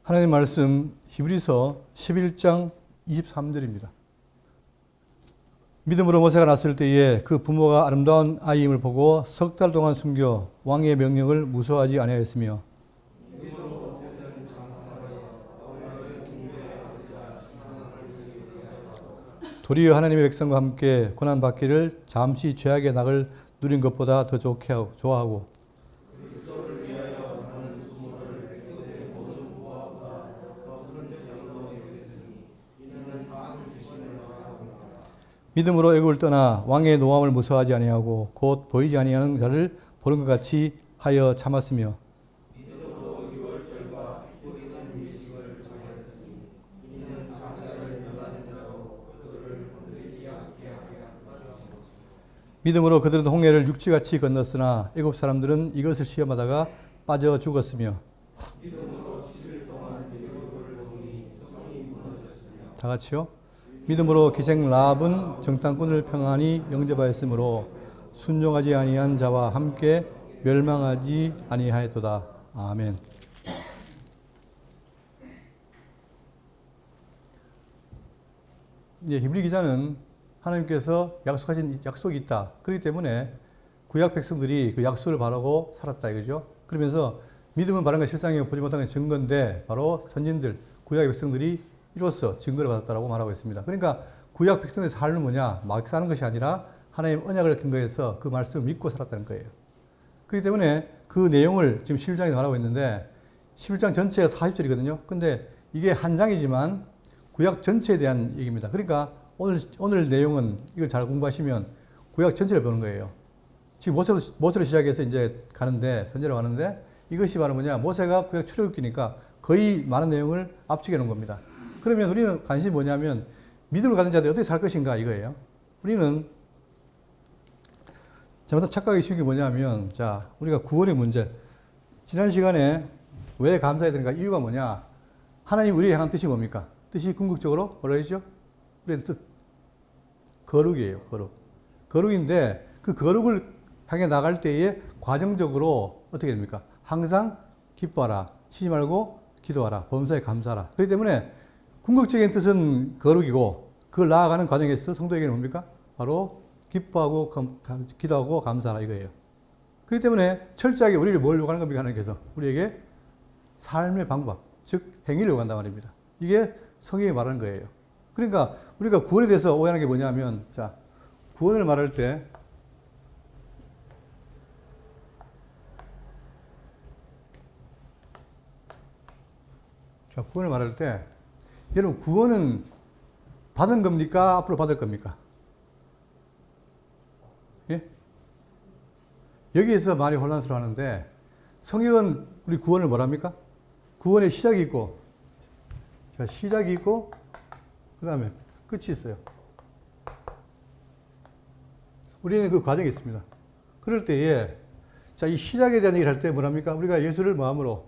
하나님 말씀 히브리서 11장 23절입니다. 믿음으로 모세가 낳았을 때에 그 부모가 아름다운 아이임을 보고 석 달 동안 숨겨 왕의 명령을 무서워하지 아니하였으며 도리어 하나님의 백성과 함께 고난받기를 잠시 죄악의 낙을 누린 것보다 더 좋아하고 믿음으로 애국을 떠나 왕의 노함을 무서워하지 아니하고 곧 보이지 아니하는 자를 보는 것 같이 하여 참았으며 믿음으로 그들은 홍해를 육지같이 건넜으나 애굽 사람들은 이것을 시험하다가 빠져 죽었으며 다 같이요. 믿음으로 기생 라합은 정탐꾼을 평안히 영접하였으므로 순종하지 아니한 자와 함께 멸망하지 아니하였도다. 아멘. 이제 히브리 기자는 하나님께서 약속하신 약속이 있다. 그렇기 때문에 구약 백성들이 그 약속을 바라고 살았다 이거죠. 그러면서 믿음은 바른 것 실상이고 보지 못한 것 증거인데 바로 선진들, 구약의 백성들이 이로써 증거를 받았다라고 말하고 있습니다. 그러니까 구약 백성의 삶은 뭐냐? 막 사는 것이 아니라 하나님 언약을 근거해서 그 말씀을 믿고 살았다는 거예요. 그렇기 때문에 그 내용을 지금 11장에 말하고 있는데 11장 전체가 40절이거든요. 근데 이게 한 장이지만 구약 전체에 대한 얘기입니다. 그러니까 오늘 내용은 이걸 잘 공부하시면 구약 전체를 보는 거예요. 지금 모세로 시작해서 이제 가는데, 선제로 가는데 이것이 바로 뭐냐? 모세가 구약 출애굽기니까 거의 많은 내용을 압축해 놓은 겁니다. 그러면 우리는 관심이 뭐냐면 믿음을 가진 자들이 어떻게 살 것인가 이거예요. 우리는 잘못한 착각이 쉬운 게 뭐냐면 자, 우리가 구원의 문제. 지난 시간에 왜 감사해야 되는가? 이유가 뭐냐? 하나님 우리의 향한 뜻이 뭡니까? 뜻이 궁극적으로 뭐라 했죠? 우리의 뜻. 거룩이에요. 거룩. 거룩인데 그 거룩을 향해 나갈 때에 과정적으로 어떻게 됩니까? 항상 기뻐하라. 쉬지 말고 기도하라. 범사에 감사하라. 그렇기 때문에 궁극적인 뜻은 거룩이고 그걸 나아가는 과정에서 성도에게는 뭡니까? 바로 기뻐하고 기도하고 감사하라 이거예요. 그렇기 때문에 철저하게 우리를 뭘 요구하는 겁니까? 하나님께서 우리에게 삶의 방법, 즉 행위를 요구한단 말입니다. 이게 성경이 말하는 거예요. 그러니까 우리가 구원에 대해서 오해하는 게 뭐냐면 자, 구원을 말할 때 여러분 구원은 받은 겁니까? 앞으로 받을 겁니까? 예? 여기에서 많이 혼란스러워하는데 성경은 우리 구원을 뭐랍니까? 구원의 시작이 있고 자, 시작이 있고 그 다음에 끝이 있어요. 우리는 그 과정이 있습니다. 그럴 때에 자, 이 시작에 대한 얘기를 할 때 뭐랍니까? 우리가 예수를 마음으로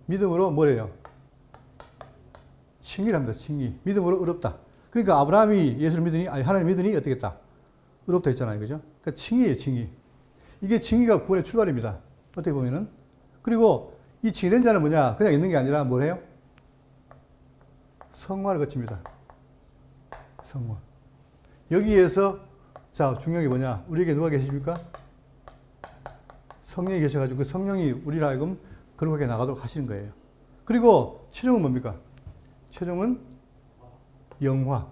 믿음으로 뭐래요? 칭의를 합니다. 칭의. 믿음으로 의롭다. 그러니까 아브라함이 예수를 믿으니, 아니, 하나님 믿으니 어떻게 했다? 의롭다 했잖아요. 그죠? 그러니까 칭의예요, 칭의. 이게 칭의가 구원의 출발입니다. 어떻게 보면은. 그리고 이 칭의된 자는 뭐냐? 그냥 있는 게 아니라 뭘 해요? 성화를 거칩니다. 성화. 여기에서, 자, 중요한 게 뭐냐? 우리에게 누가 계십니까? 성령이 계셔가지고 그 성령이 우리를 하여금 거룩하게 나가도록 하시는 거예요. 그리고 최종은 뭡니까? 최종은 영화.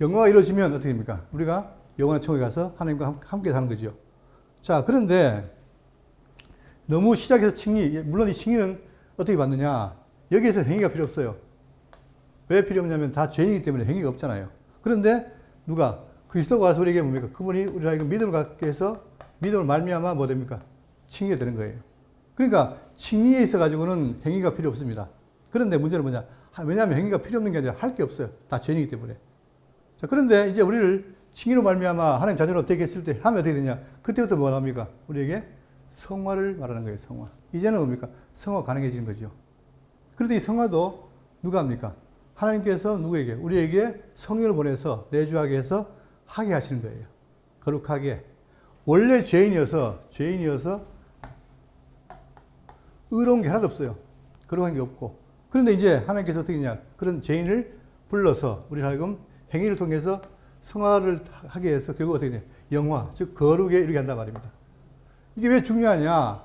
영화가 이루어지면 어떻게 됩니까? 우리가 영원한 천국에 가서 하나님과 함께 사는 거죠. 자, 그런데 너무 시작해서 칭의, 물론 이 칭의는 어떻게 받느냐? 여기에서 행위가 필요 없어요. 왜 필요 없냐면 다 죄인이기 때문에 행위가 없잖아요. 그런데 누가? 그리스도가 와서 우리에게 뭡니까? 그분이 우리를 하여금 믿음을 갖게 해서 믿음을 말미암아 뭐 됩니까? 칭의가 되는 거예요. 그러니까 칭의에 있어 가지고는 행위가 필요 없습니다. 그런데 문제는 뭐냐? 왜냐하면 행위가 필요 없는 게 아니라 할 게 없어요. 다 죄인이기 때문에. 자, 그런데 이제 우리를 칭의로 말미암아 하나님 자녀로 되게 했을 때 하면 어떻게 되냐? 그때부터 뭐 합니까? 우리에게 성화를 말하는 거예요. 성화. 이제는 뭡니까? 성화가 가능해지는 거죠. 그런데 이 성화도 누가 합니까? 하나님께서 누구에게? 우리에게 성령을 보내서 내주하게 해서 하게 하시는 거예요. 거룩하게. 원래 죄인이어서 의로운 게 하나도 없어요. 거룩한 게 없고. 그런데 이제 하나님께서 어떻게 했냐. 그런 죄인을 불러서 우리 하여금 행위를 통해서 성화를 하게 해서 결국 어떻게 되냐. 영화, 즉 거룩에 이르게 한단 말입니다. 이게 왜 중요하냐.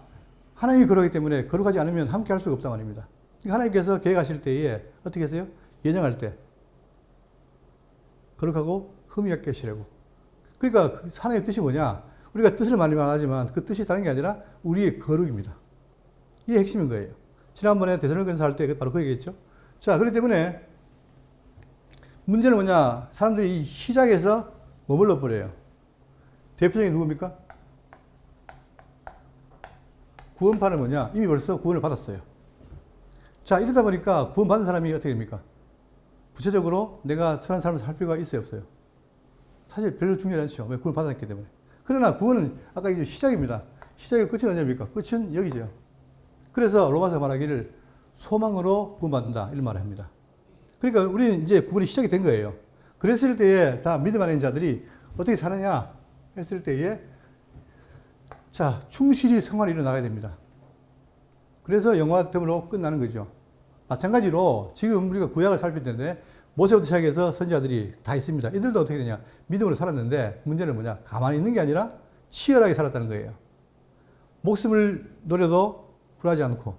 하나님이 거룩하기 때문에 거룩하지 않으면 함께 할 수가 없단 말입니다. 하나님께서 계획하실 때에 어떻게 했어요? 예정할 때 거룩하고 흠이 없게 하시려고. 그러니까 하나님의 뜻이 뭐냐? 우리가 뜻을 많이 말하지만 그 뜻이 다른 게 아니라 우리의 거룩입니다. 이게 핵심인 거예요. 지난번에 데살로니가서 할 때 바로 그 얘기했죠. 자, 그렇기 때문에 문제는 뭐냐? 사람들이 이 시작에서 머물러 버려요. 대표적인 누굽니까? 구원파는 뭐냐? 이미 벌써 구원을 받았어요. 자, 이러다 보니까 구원받은 사람이 어떻게 됩니까? 구체적으로 내가 선한 삶을 살 필요가 있어요, 없어요? 사실 별로 중요하지 않죠. 왜? 구원받았기 때문에. 그러나 구원은 아까 이제 시작입니다. 시작의 끝은 언제입니까? 끝은 여기죠. 그래서 로마서 말하기를 소망으로 구원받는다. 이런 말을 합니다. 그러니까 우리는 이제 구원이 시작이 된 거예요. 그랬을 때에 다 믿음 안에 있는 자들이 어떻게 사느냐 했을 때에 자, 충실히 생활이 일어나야 됩니다. 그래서 영화됨으로 끝나는 거죠. 마찬가지로 지금 우리가 구약을 살필 텐데 모세부터 시작해서 선지자들이 다 있습니다. 이들도 어떻게 되냐? 믿음으로 살았는데 문제는 뭐냐? 가만히 있는 게 아니라 치열하게 살았다는 거예요. 목숨을 노려도 굴하지 않고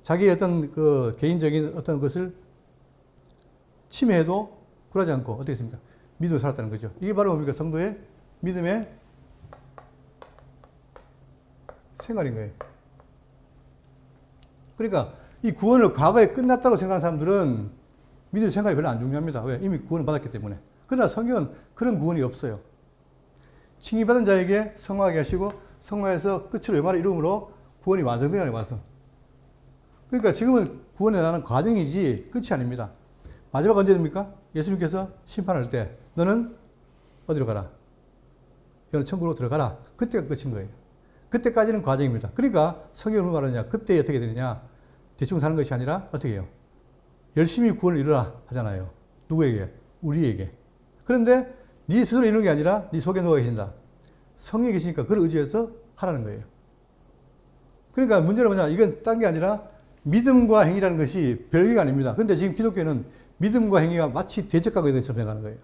자기의 어떤 그 개인적인 어떤 것을 침해해도 굴하지 않고 어떻게 했습니까? 믿음으로 살았다는 거죠. 이게 바로 뭡니까? 성도의 믿음의 생활인 거예요. 그러니까 이 구원을 과거에 끝났다고 생각하는 사람들은 믿음의 생활이 별로 안 중요합니다. 왜? 이미 구원을 받았기 때문에. 그러나 성경은 그런 구원이 없어요. 칭의받은 자에게 성화하게 하시고 성화해서 끝으로 영화를 이름으로 구원이 완성되는 완성. 그러니까 지금은 구원에 나는 과정이지 끝이 아닙니다. 마지막 언제 됩니까? 예수님께서 심판할 때 너는 어디로 가라? 너는 천국으로 들어가라. 그때가 끝인 거예요. 그때까지는 과정입니다. 그러니까 성경은 말하느냐? 그때 어떻게 되느냐? 대충 사는 것이 아니라 어떻게 해요? 열심히 구원을 이루라 하잖아요. 누구에게? 우리에게. 그런데 네 스스로 이루는 게 아니라 네 속에 누가 계신다? 성령이 계시니까 그걸 의지해서 하라는 거예요. 그러니까 문제는 뭐냐? 이건 딴 게 아니라 믿음과 행위라는 것이 별개가 아닙니다. 그런데 지금 기독교는 믿음과 행위가 마치 대적하고 있는 것처럼 생각하는 거예요.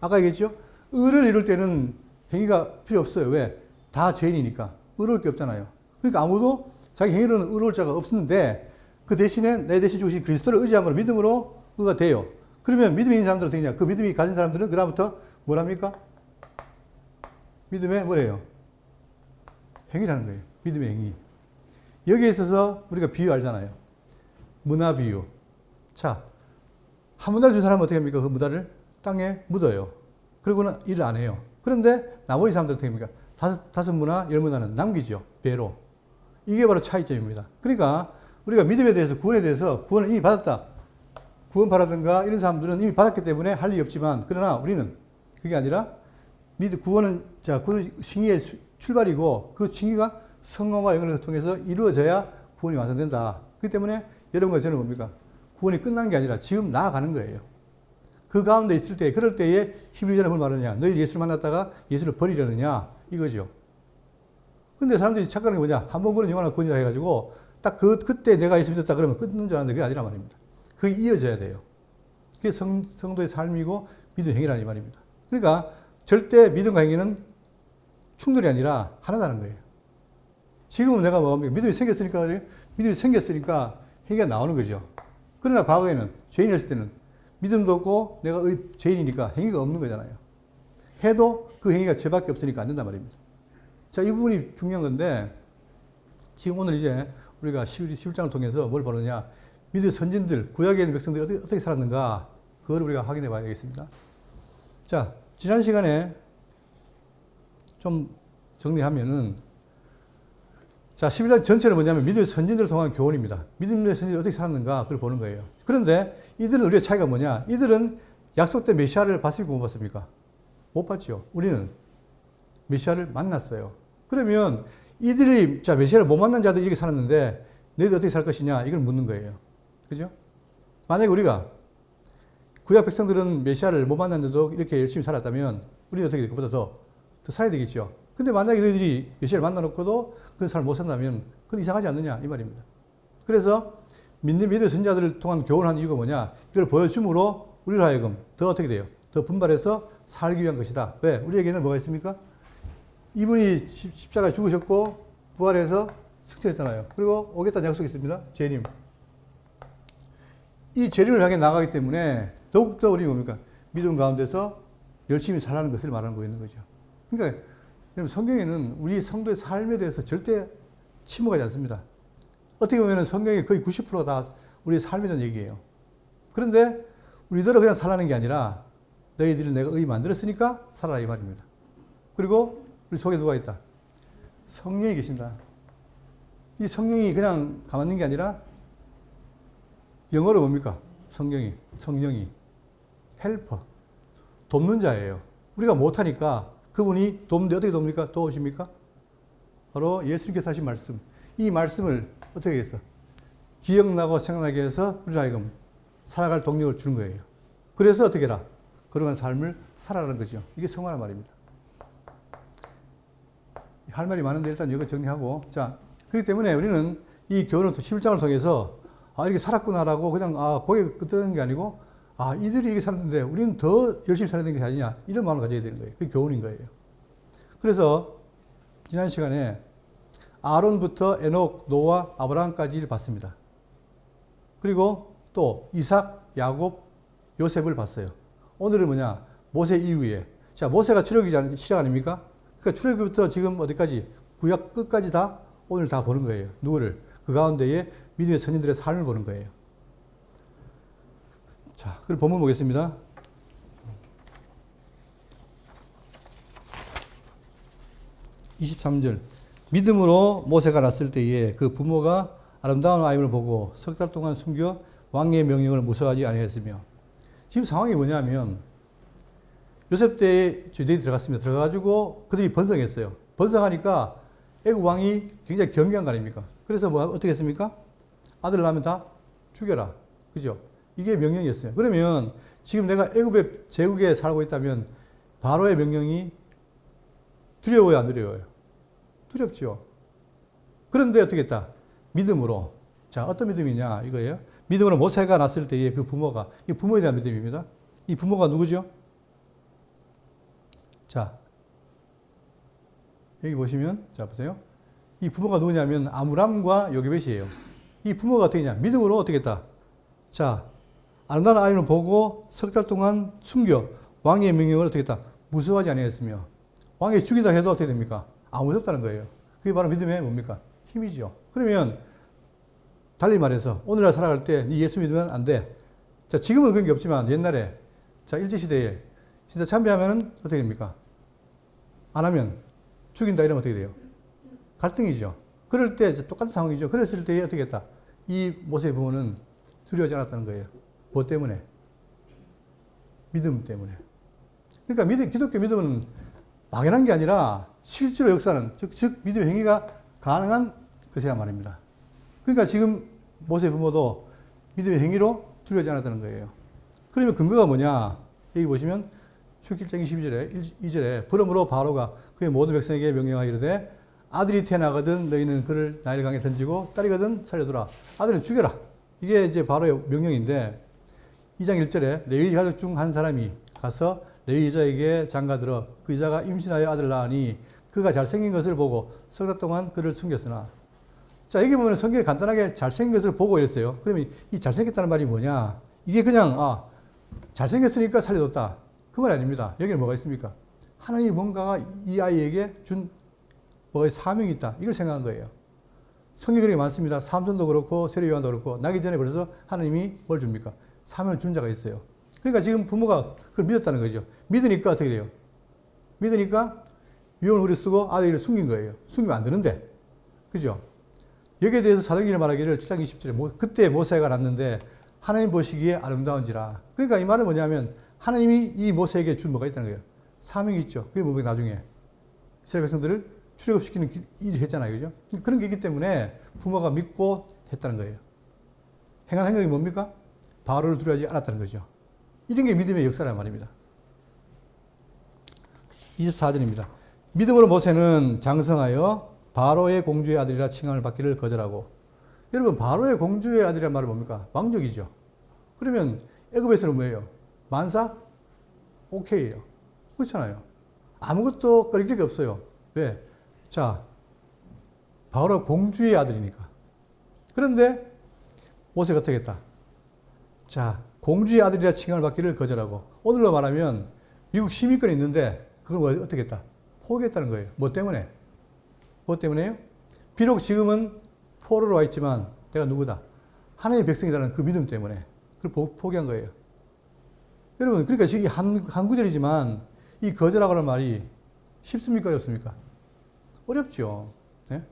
아까 얘기했죠? 의를 이룰 때는 행위가 필요 없어요. 왜? 다 죄인이니까. 의로울 게 없잖아요. 그러니까 아무도 자기 행위로는 의로울 자가 없는데 그 대신에 내 대신 죽으신 그리스도를 의지함으로 믿음으로 의가 돼요. 그러면 믿음이 있는 사람들은 어떻게 되냐? 그 믿음이 가진 사람들은 그다음부터 뭐랍니까? 믿음의 뭐래요? 행위라는 거예요. 믿음의 행위. 여기에 있어서 우리가 비유 알잖아요. 문화 비유. 자, 한 문화를 준 사람은 어떻게 합니까? 그 문화를 땅에 묻어요. 그러고는 일을 안 해요. 그런데 나머지 사람들은 어떻게 합니까? 다섯 문화, 열 문화는 남기죠. 배로. 이게 바로 차이점입니다. 그러니까 우리가 믿음에 대해서 구원에 대해서 구원을 이미 받았다. 구원받았던가 이런 사람들은 이미 받았기 때문에 할 일이 없지만 그러나 우리는 그게 아니라 구원은 자, 구원 칭의의 출발이고 그 칭의가 성령과 영을 통해서 이루어져야 구원이 완성된다. 그렇기 때문에 여러분과 저는 뭡니까? 구원이 끝난 게 아니라 지금 나아가는 거예요. 그 가운데 있을 때, 그럴 때에 히브리서는 뭘 말하느냐? 너희 예수를 만났다가 예수를 버리려느냐? 이거죠. 근데 사람들이 착각하는 게 뭐냐? 한 번 구원은 영원한 구원이다 해가지고 딱 그때 내가 예수 믿었다 그러면 끊는 줄 알았는데 그게 아니란 말입니다. 그게 이어져야 돼요. 그게 성도의 삶이고 믿음의 행위라는 말입니다. 그러니까 절대 믿음과 행위는 충돌이 아니라 하나라는 거예요. 지금은 내가 뭐합니까? 믿음이 생겼으니까 행위가 나오는 거죠. 그러나 과거에는 죄인이었을 때는 믿음도 없고 내가 죄인이니까 행위가 없는 거잖아요. 해도 그 행위가 죄밖에 없으니까 안 된단 말입니다. 자, 이 부분이 중요한 건데 지금 오늘 이제 우리가 11장을 통해서 뭘 보느냐? 믿음의 선진들, 구약에 있는 백성들이 어떻게 살았는가? 그걸 우리가 확인해 봐야 되겠습니다. 자, 지난 시간에 좀 정리하면은 자, 11장 전체는 뭐냐면 믿음의 선진들을 통한 교훈입니다. 믿음의 선진들이 어떻게 살았는가? 그걸 보는 거예요. 그런데 이들은 우리의 차이가 뭐냐? 이들은 약속된 메시아를 봤습니까? 못 봤습니까? 못 봤죠. 우리는 메시아를 만났어요. 그러면 이들이 자 메시아를 못 만난 자들이 이렇게 살았는데 너희들 어떻게 살 것이냐? 이걸 묻는 거예요. 그죠? 만약에 우리가 구약 백성들은 메시아를 못 만났는데도 이렇게 열심히 살았다면 우리는 어떻게 그보다 더 살아야 되겠죠. 근데 만약에 너희들이 메시아를 만나놓고도 그런 삶을 못 산다면 그건 이상하지 않느냐 이 말입니다. 그래서 믿는 믿음의 선자들을 통한 교훈한 이유가 뭐냐? 이걸 보여줌으로 우리로 하여금 더 어떻게 돼요? 더 분발해서 살기 위한 것이다. 왜? 우리에게는 뭐가 있습니까? 이분이 십자가에 죽으셨고 부활해서 승천했잖아요. 그리고 오겠다는 약속이 있습니다. 재림. 이 재림을 향해 나가기 때문에 더욱더 우리 뭡니까? 믿음 가운데서 열심히 살라는 것을 말하는 거있는 거죠. 그러니까 여러분 성경에는 우리 성도의 삶에 대해서 절대 침묵하지 않습니다. 어떻게 보면 성경의 거의 90%가 다 우리의 삶에 대한 얘기예요. 그런데 우리들은 그냥 살라는 게 아니라 너희들을 내가 의히 만들었으니까 살아라 이 말입니다. 그리고 우리 속에 누가 있다? 성령이 계신다. 이 성령이 그냥 가만히 있는 게 아니라 영어로 뭡니까? 성령이 헬퍼, 돕는 자예요. 우리가 못하니까 그분이 돕는데 어떻게 돕니까? 도우십니까? 바로 예수님께서 하신 말씀. 이 말씀을 어떻게 해서 기억나고 생각나게 해서 우리 하여금 살아갈 동력을 주는 거예요. 그래서 어떻게 해라? 그러한 삶을 살아라는 거죠. 이게 성화란 말입니다. 할 말이 많은데 일단 이거 정리하고. 자, 그렇기 때문에 우리는 이 교훈을 11장을 통해서 이렇게 살았구나라고 그냥 고개 끄덕이는 게 아니고 이들이 이렇게 살았는데 우리는 더 열심히 살아야 되는 게 아니냐 이런 마음을 가져야 되는 거예요. 그게 교훈인 거예요. 그래서 지난 시간에 아론부터 에녹, 노아, 아브라함까지를 봤습니다. 그리고 또 이삭, 야곱, 요셉을 봤어요. 오늘은 뭐냐? 모세 이후에. 자, 모세가 출애굽기 시작 아닙니까? 그러니까 출애굽부터 지금 어디까지? 구약 끝까지 다 오늘 다 보는 거예요. 누구를? 그 가운데에 믿음의 선인들의 삶을 보는 거예요. 자, 그럼 본문 보겠습니다. 23절. 믿음으로 모세가 났을 때에 그 부모가 아름다운 아임을 보고 석 달 동안 숨겨 왕의 명령을 무서워하지 아니했으며. 지금 상황이 뭐냐면 요셉 때에 유대인이 들어갔습니다. 들어가가지고 그들이 번성했어요. 번성하니까 애국 왕이 굉장히 경계한 거 아닙니까? 그래서 어떻게 했습니까? 아들 낳으면 다 죽여라. 그죠? 이게 명령이었어요. 그러면 지금 내가 애굽의 제국에 살고 있다면 바로의 명령이 두려워요, 안 두려워요? 두렵죠. 그런데 어떻게 했다? 믿음으로. 자, 어떤 믿음이냐 이거예요. 믿음으로 모세가 났을 때에 그 부모가, 이 부모에 대한 믿음입니다. 이 부모가 누구죠? 자, 여기 보시면, 자, 보세요. 이 부모가 누구냐면 아므람과 요게벳이에요. 이 부모가 어떻게 했냐? 믿음으로 어떻게 했다? 자, 아름다운 아이를 보고 석 달 동안 숨겨 왕의 명령을 어떻게 했다? 무서워하지 아니했으며. 왕이 죽이다 해도 어떻게 됩니까? 무섭다는 거예요. 그게 바로 믿음의 뭡니까? 힘이죠. 그러면 달리 말해서 오늘날 살아갈 때 네 예수 믿으면 안 돼. 자, 지금은 그런 게 없지만 옛날에 자, 일제시대에 진짜 참배하면 어떻게 됩니까? 안 하면 죽인다 이러면 어떻게 돼요? 갈등이죠. 그럴 때 똑같은 상황이죠. 그랬을 때 어떻게 했다? 이 모세의 부모는 두려워하지 않았다는 거예요. 뭐 때문에? 믿음 때문에. 그러니까 기독교 믿음은 막연한 게 아니라 실제로 역사는 즉 믿음의 행위가 가능한 것이란 말입니다. 그러니까 지금 모세의 부모도 믿음의 행위로 두려워하지 않았다는 거예요. 그러면 근거가 뭐냐? 여기 보시면 출애굽기 22절에 그러므로 바로가 그의 모든 백성에게 명령하여 이르되 아들이 태어나거든 너희는 그를 나일 강에 던지고 딸이거든 살려두라. 아들은 죽여라. 이게 이제 바로의 명령인데 2장 1절에 레위 가족 중 한 사람이 가서 레위 여자에게 장가들어 그 여자가 임신하여 아들을 낳으니 그가 잘생긴 것을 보고 석 달 동안 그를 숨겼으나. 자, 여기 보면 성경이 간단하게 잘생긴 것을 보고 이랬어요. 그러면 이 잘생겼다는 말이 뭐냐? 이게 그냥 잘생겼으니까 살려뒀다. 그 말이 아닙니다. 여기는 뭐가 있습니까? 하나님이 뭔가가 이 아이에게 준 뭐가 사명이 있다. 이걸 생각한 거예요. 성경이 그렇게 많습니다. 삼손도 그렇고 세례요한도 그렇고 나기 전에 벌써 하나님이 뭘 줍니까? 사명을 준 자가 있어요. 그러니까 지금 부모가 그걸 믿었다는 거죠. 믿으니까 어떻게 돼요? 믿으니까 유언을 쓰고 아들을 숨긴 거예요. 숨기면 안 되는데. 그죠? 여기에 대해서 사도행전이 말하기를 7장 20절에 그때 모세가 났는데 하나님 보시기에 아름다운지라. 그러니까 이 말은 뭐냐면 하나님이 이 모세에게 준 뭐가 있다는 거예요. 사명이 있죠. 그게 뭡니까? 나중에 이스라엘 백성들을 출애굽시키는 일을 했잖아요. 그죠? 그런 게 있기 때문에 부모가 믿고 했다는 거예요. 행한 행동이 뭡니까? 바로를 두려워하지 않았다는 거죠. 이런 게 믿음의 역사란 말입니다. 24절입니다. 믿음으로 모세는 장성하여 바로의 공주의 아들이라 칭함을 받기를 거절하고. 여러분 바로의 공주의 아들이란 말은 뭡니까? 왕족이죠. 그러면 애굽에서는 뭐예요? 만사? 오케이예요. 그렇잖아요. 아무것도 꺼릴 게 없어요. 왜? 자, 바로 공주의 아들이니까. 그런데 모세가 어떻게 했다? 자, 공주의 아들이라 칭함을 받기를 거절하고, 오늘로 말하면 미국 시민권이 있는데 그걸 어떻게 했다? 포기했다는 거예요. 뭐 때문에? 뭐 때문에요? 비록 지금은 포로로 와 있지만 내가 누구다? 하나님의 백성이라는 그 믿음 때문에 그걸 포기한 거예요. 여러분, 그러니까 지금 한 구절이지만 이 거절하라는 말이 쉽습니까? 어렵습니까? 어렵죠. 네?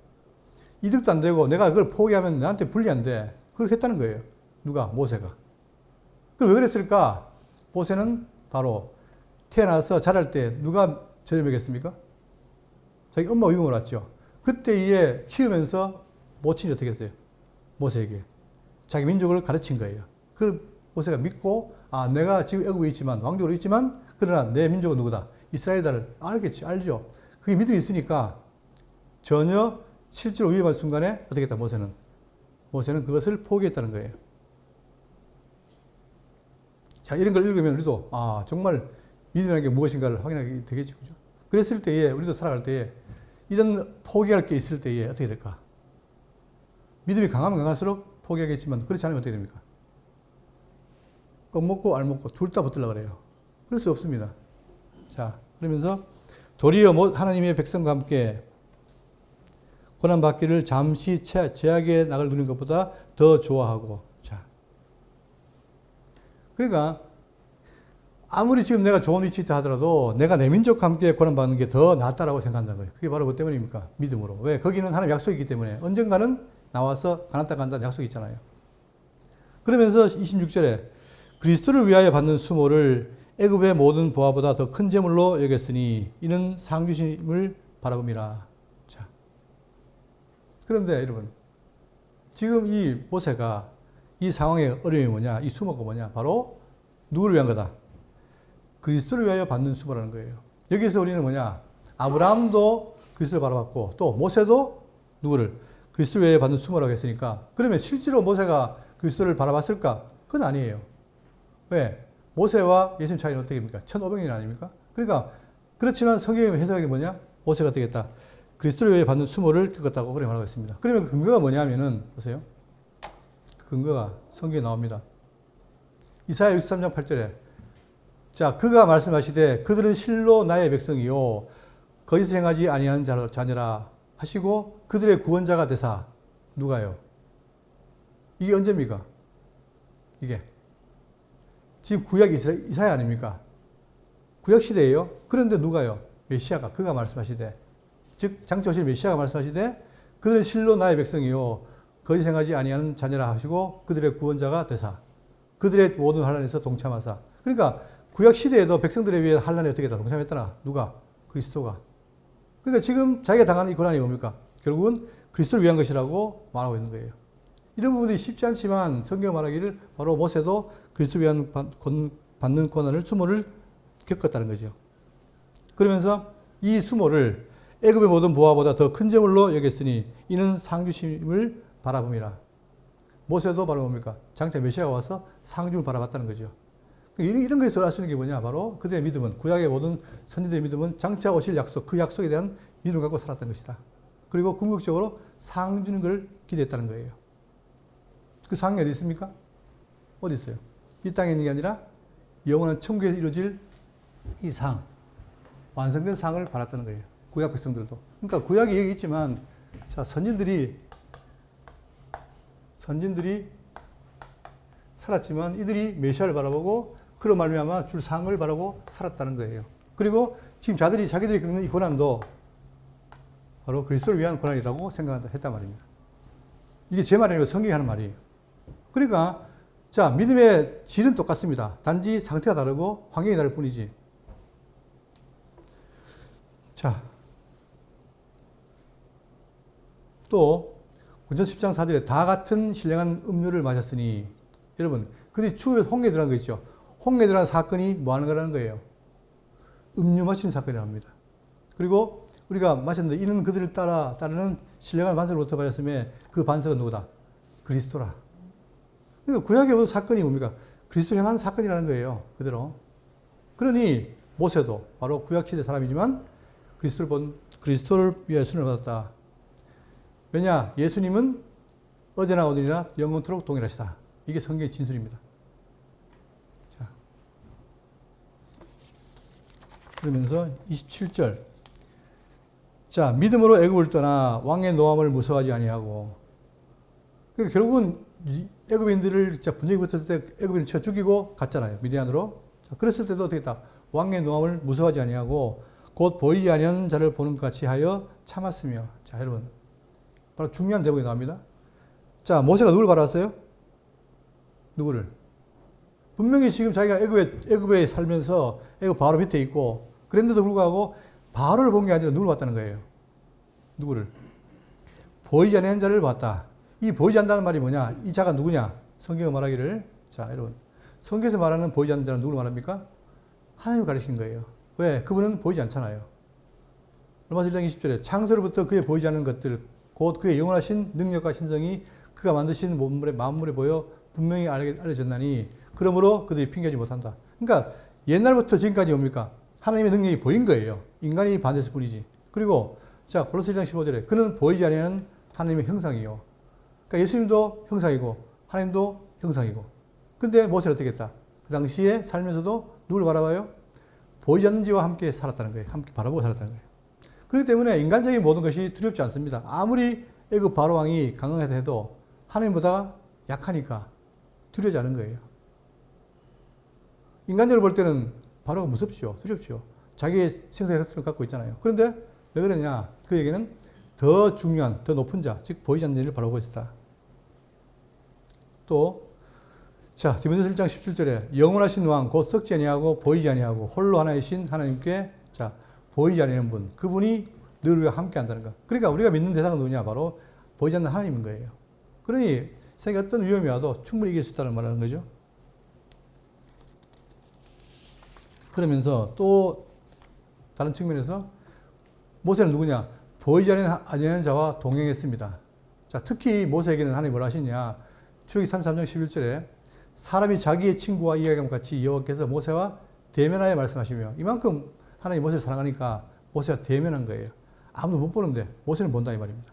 이득도 안 되고 내가 그걸 포기하면 나한테 불리한데 그렇게 했다는 거예요. 누가? 모세가. 그럼 왜 그랬을까? 모세는 바로 태어나서 자랄 때 누가 젖을 먹였습니까? 자기 엄마 위금을 왔죠. 그때 이에 키우면서 모친이 어떻게 했어요? 모세에게 자기 민족을 가르친 거예요. 그걸 모세가 믿고, 아, 내가 지금 애굽에 있지만, 왕족으로 있지만, 그러나 내 민족은 누구다? 이스라엘이다를 알겠지, 알죠. 그게 믿음이 있으니까 전혀 실제로 위험한 순간에 어떻게 했다? 모세는 그것을 포기했다는 거예요. 자, 이런 걸 읽으면 우리도, 아, 정말 믿음이라는 게 무엇인가를 확인하게 되겠죠. 그죠? 그랬을 때에, 우리도 살아갈 때에, 이런 포기할 게 있을 때에 어떻게 될까? 믿음이 강하면 강할수록 포기하겠지만, 그렇지 않으면 어떻게 됩니까? 껌 먹고 알 먹고 둘 다 붙들라 그래요. 그럴 수 없습니다. 자, 그러면서 도리어 하나님의 백성과 함께 고난받기를 잠시 죄악의 낙을 누리는 것보다 더 좋아하고, 자. 그러니까, 아무리 지금 내가 좋은 위치에 있다 하더라도 내가 내 민족과 함께 고난받는 게 더 낫다라고 생각한다는 거예요. 그게 바로 뭐 때문입니까? 믿음으로. 왜? 거기는 하나님 약속이 있기 때문에 언젠가는 나와서 가나안 땅 간다는 약속이 있잖아요. 그러면서 26절에 그리스도를 위하여 받는 수모를 애굽의 모든 보화보다 더 큰 재물로 여겼으니 이는 상 주심을 바라봅니다. 자. 그런데 여러분, 지금 이 모세가 이 상황의 어려움이 뭐냐? 이 수모가 뭐냐? 바로 누구를 위한 거다? 그리스도를 위하여 받는 수모라는 거예요. 여기서 우리는 뭐냐? 아브라함도 그리스도를 바라봤고 또 모세도 누구를? 그리스도를 위하여 받는 수모라고 했으니까, 그러면 실제로 모세가 그리스도를 바라봤을까? 그건 아니에요. 왜? 모세와 예수님 차이는 어떻게 됩니까? 1500년 아닙니까? 그러니까 그렇지만 성경의 해석이 뭐냐? 모세가 어떻게 했다? 그리스도를 위해 받는 수모를 겪었다고 그렇게 말하고 있습니다. 그러면 그 근거가 뭐냐면은 보세요. 그 근거가 성경에 나옵니다. 이사야 63장 8절에 자, 그가 말씀하시되 그들은 실로 나의 백성이요 거짓을 행하지 아니하는 자녀라 하시고 그들의 구원자가 되사. 누가요? 이게 언제입니까? 이게 지금 구약 이사야 아닙니까? 구약 시대예요. 그런데 누가요? 메시아가, 그가 말씀하시되, 즉 장차 오실 메시아가 말씀하시되 그들은 실로 나의 백성이요 거짓 행하지 아니하는 자녀라 하시고 그들의 구원자가 되사. 그들의 모든 환난에서 동참하사. 그러니까 구약 시대에도 백성들에 위해 환난에 어떻게 다 동참했더라? 누가? 그리스도가. 그러니까 지금 자기가 당하는 이 고난이 뭡니까? 결국은 그리스도를 위한 것이라고 말하고 있는 거예요. 이런 부분이 쉽지 않지만 성경 말하기를 바로 모세도 그리스도를 위한 받는 고난을, 수모를 겪었다는 거죠. 그러면서 이 수모를 애굽의 모든 보화보다 더 큰 재물로 여겼으니 이는 상 주심을 바라봅니다. 모세도 바로 뭡니까? 장차 메시아가 와서 상중을 바라봤다는 거죠. 이런 것에서 알 수 있는 게 뭐냐? 바로 그들의 믿음은, 구약의 모든 선지자의 믿음은 장차 오실 약속, 그 약속에 대한 믿음을 갖고 살았던 것이다. 그리고 궁극적으로 상 주는 걸 기대했다는 거예요. 그 상이 어디 있습니까? 어디 있어요? 이 땅에 있는 게 아니라 영원한 천국에서 이루어질 이 상, 완성된 상을 바랐다는 거예요. 구약 백성들도. 그러니까 구약이 여기 있지만, 자, 선진들이 살았지만 이들이 메시아를 바라보고 그런 말미암아 줄 상을 바라고 살았다는 거예요. 그리고 지금 자기들이 겪는 이 고난도 바로 그리스도를 위한 고난이라고 생각했단 말입니다. 이게 제 말이 아니고 성경이 하는 말이에요. 그러니까 자, 믿음의 질은 똑같습니다. 단지 상태가 다르고 환경이 다를 뿐이지. 자, 또 군전 10장 4절에 다 같은 신령한 음료를 마셨으니, 여러분 그들이 추후에 홍해에 들어간 거 있죠. 홍해에 들어간 사건이 뭐 하는 거라는 거예요? 음료 마시는 사건이라고 합니다. 그리고 우리가 마셨는데 이는 그들을 따르는 신령한 반석으로부터 마셨음에 그 반석은 누구다? 그리스도라. 그러니까 구약의 모든 사건이 뭡니까? 그리스도 향한 사건이라는 거예요. 그대로. 그러니 모세도 바로 구약 시대 사람이지만 그리스도를 위하여 순을 받았다. 왜냐? 예수님은 어제나 오늘이나 영원토록 동일하시다. 이게 성경의 진술입니다. 자, 그러면서 27절. 자, 믿음으로 애굽을 떠나 왕의 노함을 무서워하지 아니하고. 그러니까 결국은 애굽인들을 진짜 분쟁이 붙었을 때 애굽인을 쳐 죽이고 갔잖아요. 미디안으로. 자, 그랬을 때도 어떻게 했다? 왕의 노함을 무서워하지 아니하고 곧 보이지 아니하는 자를 보는 것 같이 하여 참았으며. 자, 여러분. 바로 중요한 대목이 나옵니다. 자, 모세가 누구를 바라봤어요? 누구를? 분명히 지금 자기가 애굽에 살면서 애굽 바로 밑에 있고 그랬는데도 불구하고 바로를 본 게 아니라 누구를 봤다는 거예요? 누구를? 보이지 않는 자를 봤다. 이 보이지 않는다는 말이 뭐냐? 이 자가 누구냐? 성경이 말하기를, 자, 여러분. 성경에서 말하는 보이지 않는 자는 누구를 말합니까? 하나님을 가리키는 거예요. 왜? 그분은 보이지 않잖아요. 로마서 1장 20절에 창세로부터 그의 보이지 않는 것들, 곧 그의 영원하신 능력과 신성이 그가 만드신 만물에 보여 분명히 알려졌나니 그러므로 그들이 핑계하지 못한다. 그러니까 옛날부터 지금까지 뭡니까? 하나님의 능력이 보인 거예요. 인간이 반대했을 뿐이지. 그리고 자, 골로새 1장 15절에 그는 보이지 아니하는 하나님의 형상이요. 그러니까 예수님도 형상이고 하나님도 형상이고. 근데 모세는 어떻게 했다? 그 당시에 살면서도 누굴 바라봐요? 보이지 않는 지와 함께 살았다는 거예요. 함께 바라보고 살았다는 거예요. 그렇기 때문에 인간적인 모든 것이 두렵지 않습니다. 아무리 애굽 바로 왕이 강강하다 해도 하나님보다 약하니까 두려워하지 않은 거예요. 인간적으로 볼 때는 바로가 무섭죠. 두렵죠. 자기의 생사의 혈통을 갖고 있잖아요. 그런데 왜 그러냐? 그에게는 더 중요한, 더 높은 자, 즉 보이지 않는 일을 바라보고 있었다. 또 자, 디모데서 1장 17절에 영원하신 왕 곧 썩지 아니하고 보이지 아니하고 홀로 하나이신 하나님께 자, 보이지 않는 분, 그분이 늘 우리와 함께 한다는 것. 그러니까 우리가 믿는 대상은 누구냐? 바로 보이지 않는 하나님인 거예요. 그러니 세상에 어떤 위험이 와도 충분히 이길 수 있다는 말하는 거죠. 그러면서 또 다른 측면에서 모세는 누구냐? 보이지 않는 자와 동행했습니다. 자, 특히 모세에게는 하나님이 뭐라 하시냐? 출애굽기 33장 11절에 사람이 자기의 친구와 이야기하면 같이 여호와께서 모세와 대면하여 말씀하시며, 이만큼 하나님이 모세를 사랑하니까 모세가 대면한 거예요. 아무도 못 보는데 모세는 본다 이 말입니다.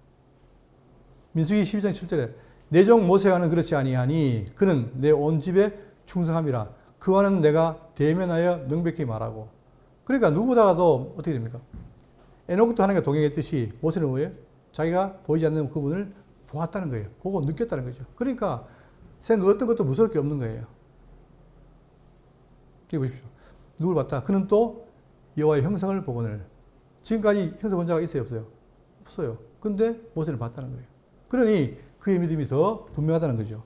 민수기 12장 7절에 내 종 모세와는 그렇지 아니하니 그는 내 온 집에 충성함이라 그와는 내가 대면하여 명백히 말하고. 그러니까 누구보다도 어떻게 됩니까? 에녹도 하나님과 동행했듯이 모세는 뭐예요? 자기가 보이지 않는 그분을 보았다는 거예요. 보고 느꼈다는 거죠. 그러니까 어떤 것도 무서울 게 없는 거예요. 여기 보십시오. 누굴 봤다? 그는 또 여호와의 형상을 보거늘. 지금까지 형상 본 자가 있어요? 없어요? 없어요. 근데 모세를 봤다는 거예요. 그러니 그의 믿음이 더 분명하다는 거죠.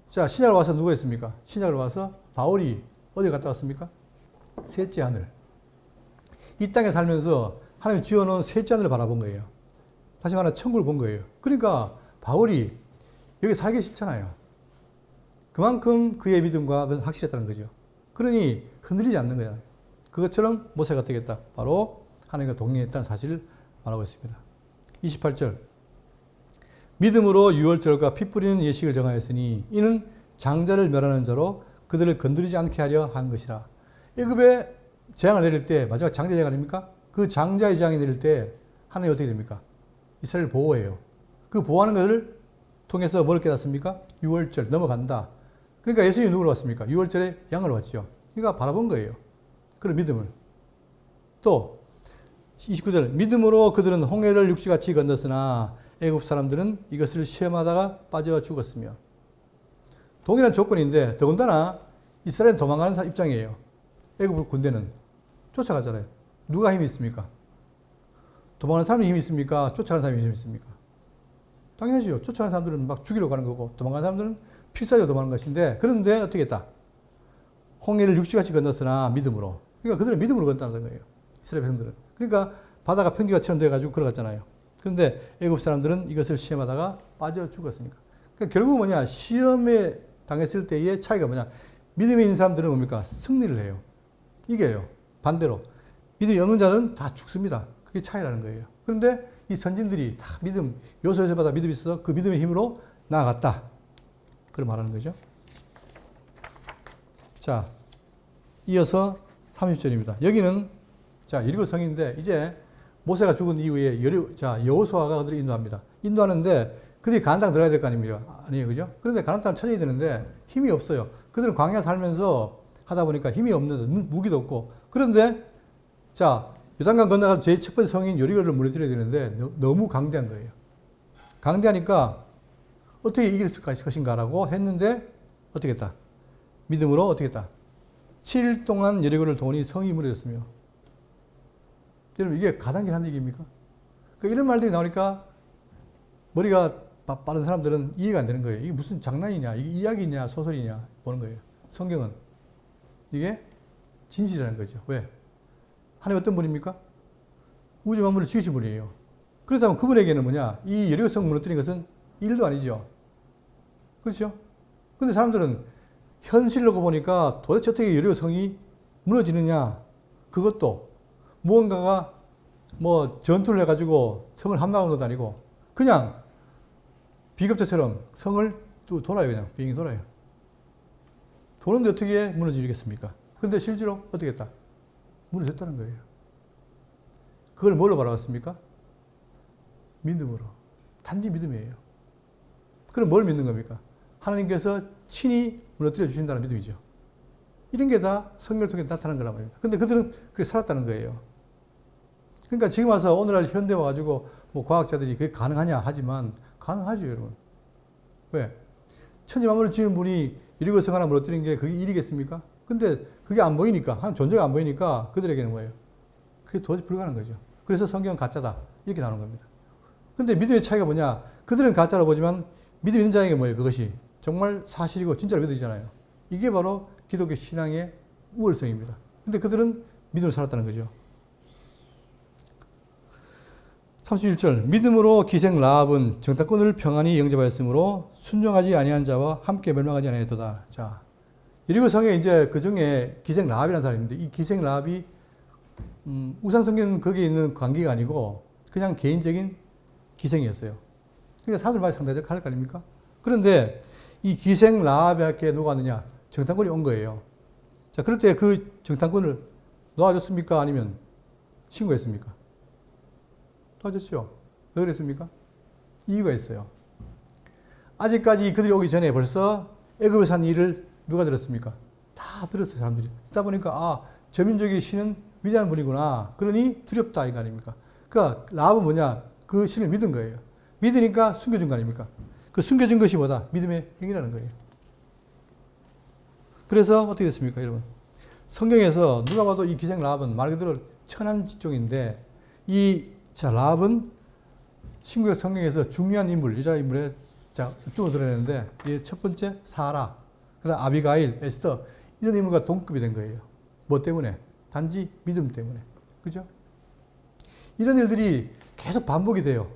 자, 신약을 와서 누가 있습니까? 신약을 와서 바울이 어디 갔다 왔습니까? 셋째 하늘. 이 땅에 살면서 하나님 지어놓은 셋째 하늘을 바라본 거예요. 다시 말하면 천국을 본 거예요. 그러니까 바울이 여기 살기 싫잖아요. 그만큼 그의 믿음과 그것은 확실했다는 거죠. 그러니 흔들리지 않는 거잖아요. 그것처럼 모세가 되겠다. 바로 하나님과 동행했다는 사실을 말하고 있습니다. 28절. 믿음으로 유월절과 피 뿌리는 예식을 정하였으니 이는 장자를 멸하는 자로 그들을 건드리지 않게 하려 한 것이라. 애굽에 재앙을 내릴 때 마지막 장자 재앙 아닙니까? 그 장자의 재앙이 내릴 때 하나님이 어떻게 됩니까? 이스라엘을 보호해요. 그 보호하는 것을 통해서 뭘 깨닫습니까? 유월절 넘어간다. 그러니까 예수님이 누구로 왔습니까? 유월절에 양으로 왔죠. 그러니까 바라본 거예요. 그런 믿음을. 또 29절 믿음으로 그들은 홍해를 육지같이 건넜으나 애굽 사람들은 이것을 시험하다가 빠져 죽었으며. 동일한 조건인데 더군다나 이스라엘은 도망가는 입장이에요. 애굽 군대는 쫓아가잖아요. 누가 힘이 있습니까? 도망가는 사람이 힘이 있습니까? 쫓아가는 사람이 힘이 있습니까? 당연하지요. 쫓아가는 사람들은 막 죽이러 가는 거고 도망가는 사람들은 필사적으로 도망가는 것인데, 그런데 어떻게 했다? 홍해를 육지같이 건넜으나 믿음으로. 그러니까 그들은 믿음으로 건넜다는 거예요. 이스라엘 백성들은. 그러니까 바다가 평지가처럼 돼가지고 걸어갔잖아요. 그런데 애굽 사람들은 이것을 시험하다가 빠져 죽었으니까. 그러니까 결국 뭐냐? 시험에 당했을 때의 차이가 뭐냐? 믿음이 있는 사람들은 뭡니까? 승리를 해요. 이겨요. 반대로 믿음이 없는 자는 다 죽습니다. 그게 차이라는 거예요. 그런데 이 선진들이 다 믿음, 요소에서마다 믿음이 있어서 그 믿음의 힘으로 나아갔다. 그걸 말하는 거죠. 자, 이어서 30절입니다. 여기는 자, 여리고 성인데 이제 모세가 죽은 이후에 여호수아가 그들을 인도합니다. 인도하는데 그들이 가나안 땅 들어가야 될 거 아닙니까? 아니에요. 그죠? 그런데 가나안 땅을 찾아야 되는데 힘이 없어요. 그들은 광야 살면서 하다 보니까 힘이 없는, 무기도 없고. 그런데 자, 요단강 건너가서 제일 첫 번째 성인 여리고를 무너뜨려야 되는데 너무 강대한 거예요. 강대하니까 어떻게 이길 것인가라고 했는데 어떻게 했다? 믿음으로 어떻게 했다? 7일 동안 여리고를 도니 성이 무너졌으며. 여러분 이게 가당키한 얘기입니까? 그러니까 이런 말들이 나오니까 머리가 빠른 사람들은 이해가 안 되는 거예요. 이게 무슨 장난이냐, 이게 이야기냐, 소설이냐 보는 거예요. 성경은 이게 진실이라는 거죠. 왜? 하나님 어떤 분입니까? 우주 만물을 지으신 분이에요. 그렇다면 그분에게는 뭐냐? 이 여리고 성 무너뜨린 것은 일도 아니죠. 그렇죠? 근데 사람들은 현실로 보니까 도대체 어떻게 여리고 성이 무너지느냐? 그것도 무언가가 뭐 전투를 해가지고 성을 함락한 것도 아니고 그냥 비겁자처럼 성을 또 돌아요. 그냥 비행이 돌아요. 도는데 어떻게 무너지겠습니까? 그런데 실제로 어떻게 했다? 무너졌다는 거예요. 그걸 뭘로 바라봤습니까? 믿음으로. 단지 믿음이에요. 그럼 뭘 믿는 겁니까? 하나님께서 친히 무너뜨려 주신다는 믿음이죠. 이런 게 다 성경을 통해 나타난 거란 말입니다. 근데 그들은 그렇게 살았다는 거예요. 그러니까 지금 와서 오늘날 현대 와가지고 뭐 과학자들이 그게 가능하냐 하지만 가능하죠, 여러분. 왜? 천지 만물을 지은 분이 여리고 성 하나 무너뜨린 게 그게 일이겠습니까? 근데 그게 안 보이니까, 한 존재가 안 보이니까 그들에게는 뭐예요? 그게 도저히 불가능한 거죠. 그래서 성경은 가짜다. 이렇게 나오는 겁니다. 근데 믿음의 차이가 뭐냐? 그들은 가짜로 보지만 믿음 있는 자에게 뭐예요? 그것이 정말 사실이고 진짜로 믿어지잖아요. 이게 바로 기독교 신앙의 우월성입니다. 근데 그들은 믿음으로 살았다는 거죠. 31절 믿음으로 기생 라합은 정탐꾼을 평안히 영접하였으므로 순종하지 아니한 자와 함께 멸망하지 아니하였도다. 자, 여리고 성에 이제 그 중에 기생 라합이라는 사람이 있는데 이 기생 라합이 우상 성경은 거기에 있는 관계가 아니고 그냥 개인적인 기생이었어요. 그러니까 사람들 많이 상대적 할 거 아닙니까? 그런데 이 기생 라합에게 누가 왔느냐? 정탐꾼이 온 거예요. 자, 그럴 때 그 정탐꾼을 놓아줬습니까? 아니면 신고했습니까? 놓아줬죠. 왜 그랬습니까? 이유가 있어요. 아직까지 그들이 오기 전에 벌써 애굽에 산 일을 누가 들었습니까? 다 들었어요, 사람들이. 듣다 보니까 아, 저 민족의 신은 위대한 분이구나. 그러니 두렵다 이거 아닙니까? 그러니까 라합은 뭐냐? 그 신을 믿은 거예요. 믿으니까 숨겨준 거 아닙니까? 그 숨겨준 것이 뭐다? 믿음의 행위라는 거예요. 그래서 어떻게 됐습니까, 여러분? 성경에서 누가 봐도 이 기생 라합은 말 그대로 천한 직종인데 자, 라합은 신구약 성경에서 중요한 인물, 여자 인물의 자, 으뜸을 드러내는데 이 첫 번째 사라, 그다음 아비가일, 에스더 이런 인물과 동급이 된 거예요. 뭐 때문에? 단지 믿음 때문에. 그죠? 이런 일들이 계속 반복이 돼요.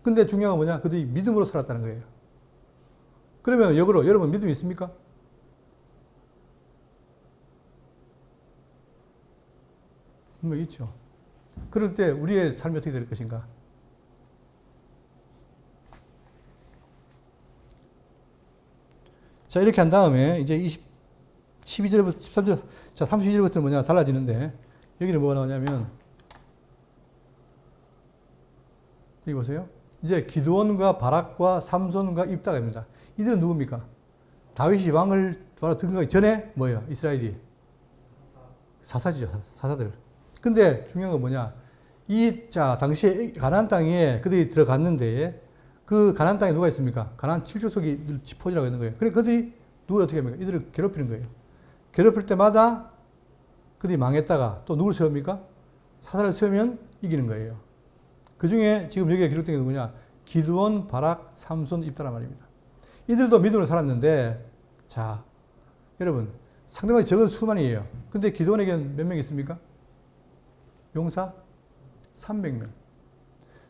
근데 중요한 건 뭐냐? 그들이 믿음으로 살았다는 거예요. 그러면 역으로 여러분 믿음 있습니까? 분명히 있죠. 그럴 때 우리의 삶이 어떻게 될 것인가? 자, 이렇게 한 다음에 이제 12절부터 13절, 자, 32절부터는 뭐냐? 달라지는데 여기는 뭐가 나오냐면 여기 보세요. 이제 기드온과 바락과 삼손과 입다가입니다. 이들은 누굽니까? 다윗이 왕을 바로 등극하기 전에 뭐예요? 이스라엘이 사사지죠. 사사들. 근데 중요한 건 뭐냐? 자, 당시에 가나안 땅에 그들이 들어갔는데 그 가나안 땅에 누가 있습니까? 가나안 7족속이 지포지라고 있는 거예요. 그래 그들이 누굴 어떻게 합니까? 이들을 괴롭히는 거예요. 괴롭힐 때마다 그들이 망했다가 또 누굴 세웁니까? 사사를 세우면 이기는 거예요. 그 중에 지금 여기에 기록된 게 누구냐? 기드온, 바락, 삼손, 입다란 말입니다. 이들도 믿음으로 살았는데 자, 여러분 상대방이 적은 수만이에요. 근데 기드온에게는 몇 명 있습니까? 용사 300명.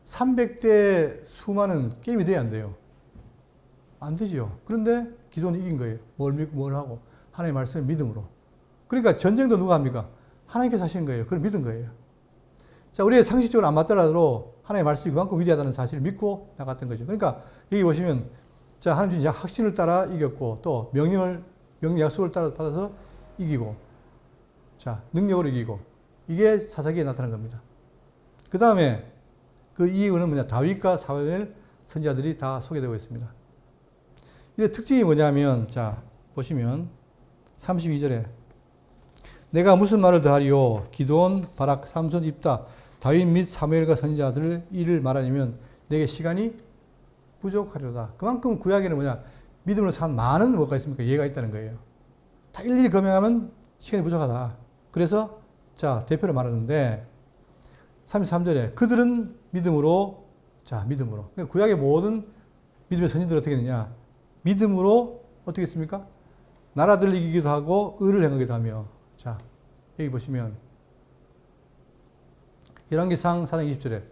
300대 수만은 게임이 돼야 안 돼요. 안 되죠. 그런데 기도는 이긴 거예요. 뭘 믿고 뭘 하고 하나님의 말씀을 믿음으로. 그러니까 전쟁도 누가 합니까? 하나님께서 하시는 거예요. 그걸 믿은 거예요. 자, 우리의 상식적으로 안 맞더라도 하나님의 말씀이 그만큼 위대하다는 사실을 믿고 나갔던 거죠. 그러니까 여기 보시면 자, 하나님 주신 확신을 따라 이겼고 또 명령 약속을 따라 받아서 이기고 자, 능력으로 이기고 이게 사사기에 나타난 겁니다. 그 다음에 그 이유는 뭐냐? 다윗과 사무엘 선지자들이 다 소개되고 있습니다. 이게 특징이 뭐냐면 자, 보시면 32절에 내가 무슨 말을 더하리요? 기드온, 바락, 삼손, 입다, 다윗 및 사무엘과 선지자들 이를 말하려면 내게 시간이 부족하리로다. 그만큼 구약에는 뭐냐? 믿음으로 산 많은 뭐가 있습니까? 예가 있다는 거예요. 다 일일이 검증하면 시간이 부족하다. 그래서 자, 대표로 말하는데 33절에 그들은 믿음으로 자, 믿음으로. 그러니까 구약의 모든 믿음의 선지들은 어떻게 되냐? 믿음으로 어떻게 했습니까? 나라들을 이기기도 하고 의를 행하기도 하며 자, 여기 보시면 열왕기상 4장 20절에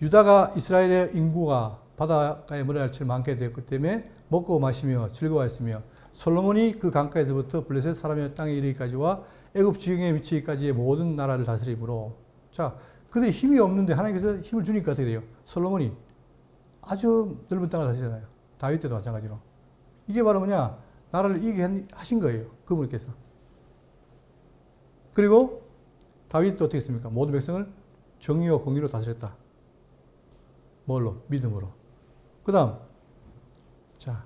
유다가 이스라엘의 인구가 바닷가에 머리날처럼 많게 되었기 때문에 먹고 마시며 즐거워했으며 솔로몬이 그 강가에서부터 블레셋 사람의 땅에 이르기까지와 애굽 지경에 미치기까지의 모든 나라를 다스리므로 자, 그들이 힘이 없는데 하나님께서 힘을 주니까 어떻게 돼요? 솔로몬이 아주 넓은 땅을 다스리잖아요. 다윗 때도 마찬가지로. 이게 바로 뭐냐? 나라를 이기게 하신 거예요. 그분께서. 그리고 다윗도 어떻게 했습니까? 모든 백성을 정의와 공의로 다스렸다. 뭘로? 믿음으로. 그 다음, 자,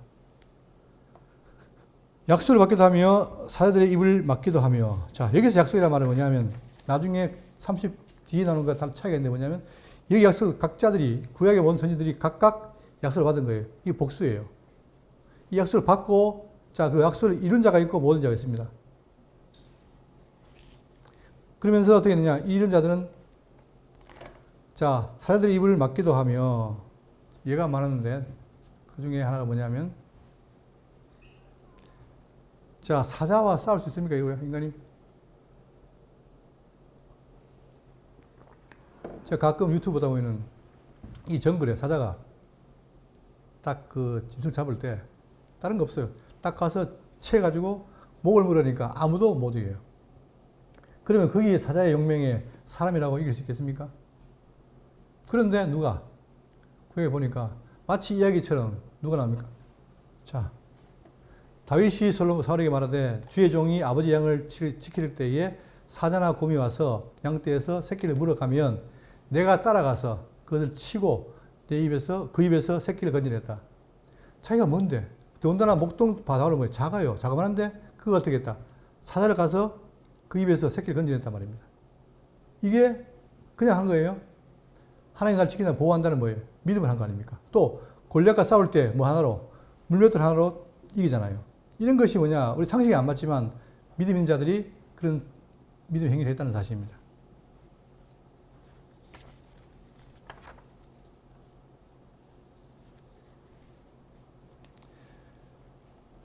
약속을 받기도 하며 사자들의 입을 막기도 하며 자, 여기서 약속이라는 말은 뭐냐면 나중에 30 뒤에 나오는 것과 차이가 있는데 뭐냐면 여기 약속 각자들이 구약의 모든 선지들이 각각 약속을 받은 거예요. 이게 복수예요. 이 약속을 받고 자, 그 약속을 이룬 자가 있고 모든 자가 있습니다. 그러면서 어떻게 했느냐? 이런 자들은 자, 사자들의 입을 막기도 하며 얘가 많았는데 그 중에 하나가 뭐냐면 자, 사자와 싸울 수 있습니까? 이거 인간이? 제가 가끔 유튜브 보다 보면은 이 정글에 사자가 딱 그 짐승 잡을 때 다른 거 없어요. 딱 가서 채가지고 목을 물으니까 아무도 못 이겨요. 그러면 거기에 사자의 용맹에 사람이라고 이길 수 있겠습니까? 그런데 누가? 그게 보니까 마치 이야기처럼 누가 나옵니까? 자, 다윗이 솔로몬 사울에게 말하되 주의 종이 아버지 양을 지킬 때에 사자나 곰이 와서 양떼에서 새끼를 물어가면 내가 따라가서 그것을 치고 내 입에서 그 입에서 새끼를 건져냈다. 자기가 뭔데? 더군다나 목동 바다로 뭐예요? 작아요. 자그마한데 그거 어떻게 했다? 사자를 가서 그 입에서 새끼를 건져냈단 말입니다. 이게 그냥 한 거예요. 하나님 날 지키나 보호한다는 뭐예요? 믿음을 한 거 아닙니까? 또 골리앗과 싸울 때 뭐 하나로 물맷돌 하나로 이기잖아요. 이런 것이 뭐냐? 우리 상식이 안 맞지만 믿음 있는 자들이 그런 믿음 행위를 했다는 사실입니다.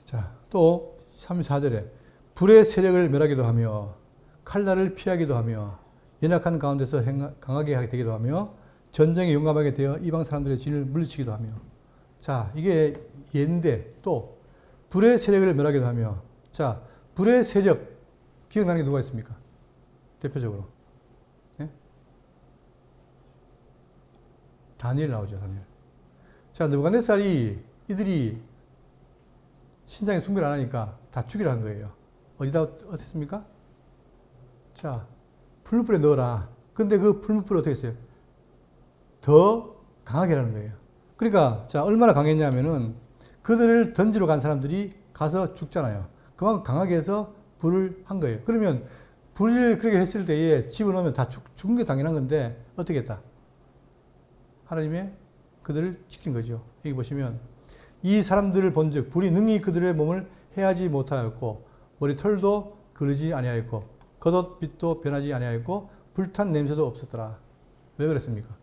자, 또 34절에 불의 세력을 멸하기도 하며 칼날을 피하기도 하며 연약한 가운데서 강하게 하게 되기도 하며 전쟁에 용감하게 되어 이방 사람들의 진을 물리치기도 하며 자, 이게 예인데 또 불의 세력을 멸하기도 하며 자, 불의 세력 기억나는 게 누가 있습니까? 대표적으로 예? 다니엘 나오죠. 다니엘. 자, 느부갓네살이 이들이 신상에 숭배를 안 하니까 다 죽이라 한 거예요. 어디다 어땠습니까? 자, 풀무불에 넣어라. 근데 그 풀무불을 어떻게 했어요? 더 강하게 하라는 거예요. 그러니까 자, 얼마나 강했냐면은 그들을 던지러 간 사람들이 가서 죽잖아요. 그만큼 강하게 해서 불을 한 거예요. 그러면 불을 그렇게 했을 때에 집어넣으면 다 죽은 게 당연한 건데 어떻게 했다? 하나님의 그들을 지킨 거죠. 여기 보시면 이 사람들을 본즉 불이 능히 그들의 몸을 해하지 못하였고 머리털도 그르지 아니하였고 겉옷빛도 변하지 아니하였고 불탄 냄새도 없었더라. 왜 그랬습니까?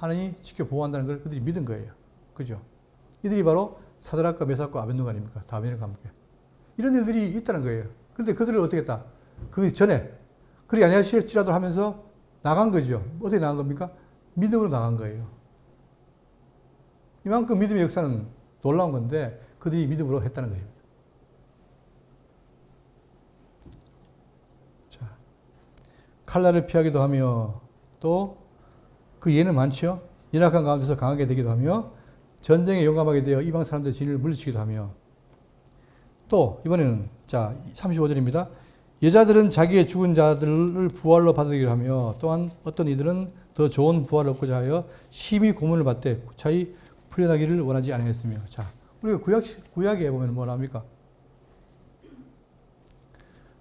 하나님이 지켜 보호한다는 걸 그들이 믿은 거예요. 그죠? 이들이 바로 사드락과 메삭과 아벤누가 아닙니까? 다니엘과 함께. 이런 일들이 있다는 거예요. 그런데 그들을 어떻게 했다? 그 전에 그리 아니할지라도 하면서 나간 거죠. 어떻게 나간 겁니까? 믿음으로 나간 거예요. 이만큼 믿음의 역사는 놀라운 건데 그들이 믿음으로 했다는 것입니다. 자, 칼날을 피하기도 하며 또 그 예는 많죠. 연약한 가운데서 강하게 되기도 하며 전쟁에 용감하게 되어 이방 사람들의 진을 물리치기도 하며 또 이번에는 자 35절입니다. 여자들은 자기의 죽은 자들을 부활로 받으기로 하며 또한 어떤 이들은 더 좋은 부활을 얻고자 하여 심히 고문을 받되 차히 풀려나기를 원하지 않았으며. 자, 우리가 구약에 보면 뭐라 합니까?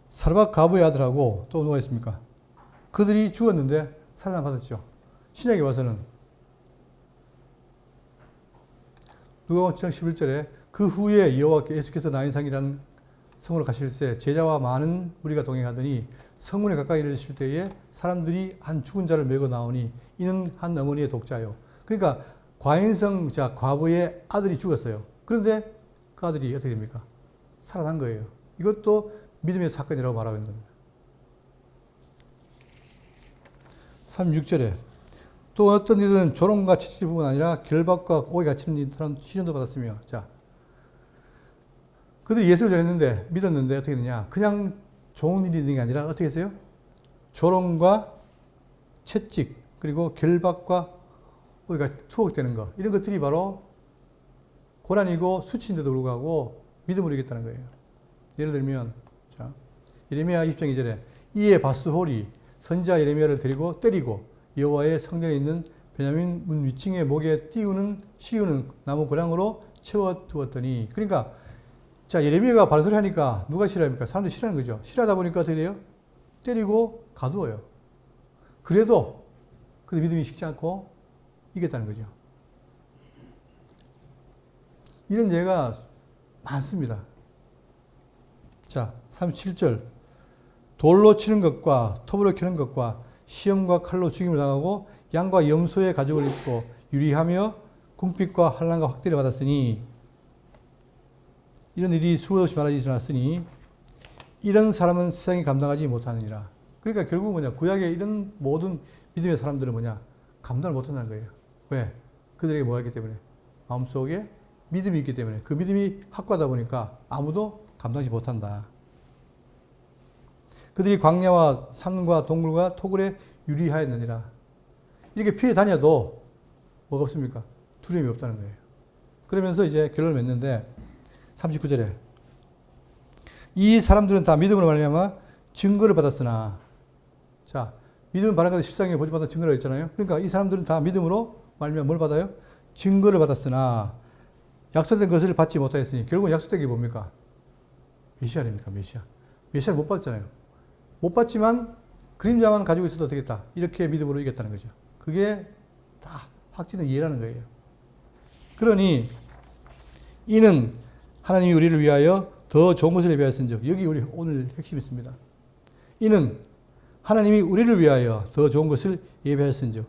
사르밧 가부의 아들하고 또 누가 있습니까? 그들이 죽었는데 살아남았죠. 신약에 와서는 누가복음 7장 11절에 그 후에 여호와께 예수께서 나인상이라는 성으로 가실새 제자와 많은 무리가 동행하더니 성문에 가까이 이르실 때에 사람들이 한 죽은 자를 메고 나오니 이는 한 어머니의 독자요. 그러니까 과인성 자 과부의 아들이 죽었어요. 그런데 그 아들이 어떻게 됩니까? 살아난 거예요. 이것도 믿음의 사건이라고 말하고 있는 겁니다. 36절에 또 어떤 이들은 조롱과 채찍뿐만 아니라 결박과 옥에 갇히는 사람 시련도 받았으며. 자, 그들이 예수를 전했는데 믿었는데 어떻게 되냐? 그냥 좋은 일이 있는 게 아니라 어떻게 했어요? 조롱과 채찍 그리고 결박과 옥에 투옥되는 것 이런 것들이 바로 고난이고 수치인데도 불구하고 믿음으로 이겼다는 거예요. 예를 들면 자, 예레미야 20장 2절에 이에 바스홀이 선지자 예레미야를 데리고 때리고 여호와의 성전에 있는 베냐민 문 위층에 목에 씌우는 나무 고랑으로 채워두었더니. 그러니까 자 예레미야가 바른 소리 하니까 누가 싫어합니까? 사람들이 싫어하는 거죠. 싫어하다 보니까 어떻게 돼요? 때리고 가두어요. 그래도 그 믿음이 식지 않고 이겼다는 거죠. 이런 예가 많습니다. 자 37절 돌로 치는 것과 톱으로 캐는 것과 시험과 칼로 죽임을 당하고 양과 염소의 가죽을 입고 유리하며 궁핍과 환난과 확대를 받았으니 이런 일이 수도 없이 말하지 않았으니 이런 사람은 세상이 감당하지 못하느니라. 그러니까 결국 뭐냐 구약의 이런 모든 믿음의 사람들은 뭐냐 감당을 못한다는 거예요. 왜? 그들에게 뭐가 있기 때문에 마음속에 믿음이 있기 때문에 그 믿음이 확고하다 보니까 아무도 감당하지 못한다. 그들이 광야와 산과 동굴과 토굴에 유리하였느니라. 이렇게 피해 다녀도 뭐가 없습니까? 두려움이 없다는 거예요. 그러면서 이제 결론을 맺는데 39절에 이 사람들은 다 믿음으로 말미암아 증거를 받았으나. 자, 믿음을 받은 것을 실상에 보지 못한 증거를 했잖아요. 그러니까 이 사람들은 다 믿음으로 말미암아 뭘 받아요? 증거를 받았으나 약속된 것을 받지 못하였으니. 결국은 약속된 게 뭡니까? 메시아 아닙니까? 메시아. 메시아를 못 받았잖아요. 못 받지만 그림자만 가지고 있어도 되겠다. 이렇게 믿음으로 이겼다는 거죠. 그게 다 확진된 이해라는 거예요. 그러니 이는 하나님이 우리를 위하여 더 좋은 것을 예비하였은즉. 여기 우리 오늘 핵심이 있습니다. 이는 하나님이 우리를 위하여 더 좋은 것을 예비하였은즉.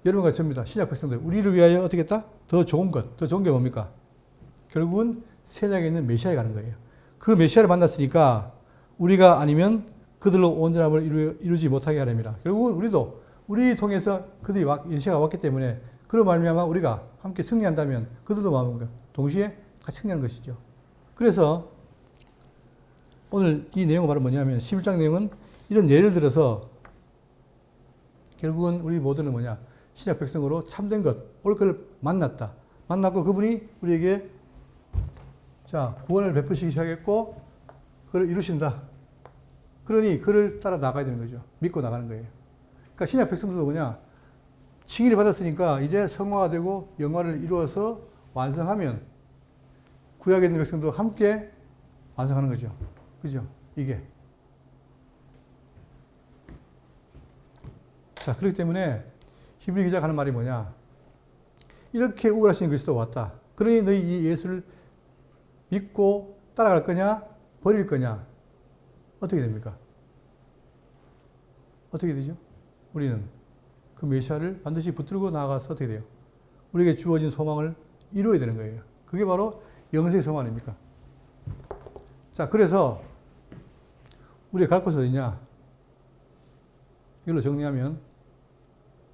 여러분과 접니다. 신약 백성들 우리를 위하여 어떻게 했다? 더 좋은 것. 더 좋은 게 뭡니까? 결국은 세상에 있는 메시아에 가는 거예요. 그 메시아를 만났으니까 우리가 아니면 그들로 온전함을 이루지 못하게 하렵니다. 결국은 우리도 우리 통해서 그들이 메시아가 왔기 때문에 그로 말미암아 우리가 함께 승리한다면 그들도 마음과 동시에 같이 승리하는 것이죠. 그래서 오늘 이 내용은 바로 뭐냐면 11장 내용은 이런 예를 들어서 결국은 우리 모두는 뭐냐 신약 백성으로 참된 것, 올 것을 만났다. 만났고 그분이 우리에게 자 구원을 베푸시기 시작했고 그를 이루신다. 그러니 그를 따라 나가야 되는 거죠. 믿고 나가는 거예요. 그러니까 신약 백성들도 뭐냐 칭의를 받았으니까 이제 성화가 되고 영화를 이루어서 완성하면 구약에 있는 백성도 함께 완성하는 거죠. 그죠? 이게. 자, 그렇기 때문에 히브리 기자가 하는 말이 뭐냐. 이렇게 우월하신 그리스도가 왔다. 그러니 너희 이 예수를 믿고 따라갈 거냐? 버릴 거냐? 어떻게 됩니까? 어떻게 되죠? 우리는 그 메시아를 반드시 붙들고 나아가서 어떻게 돼요? 우리에게 주어진 소망을 이루어야 되는 거예요. 그게 바로 영생의 소망 아닙니까? 자, 그래서 우리가 갈 곳은 어디냐? 이걸로 정리하면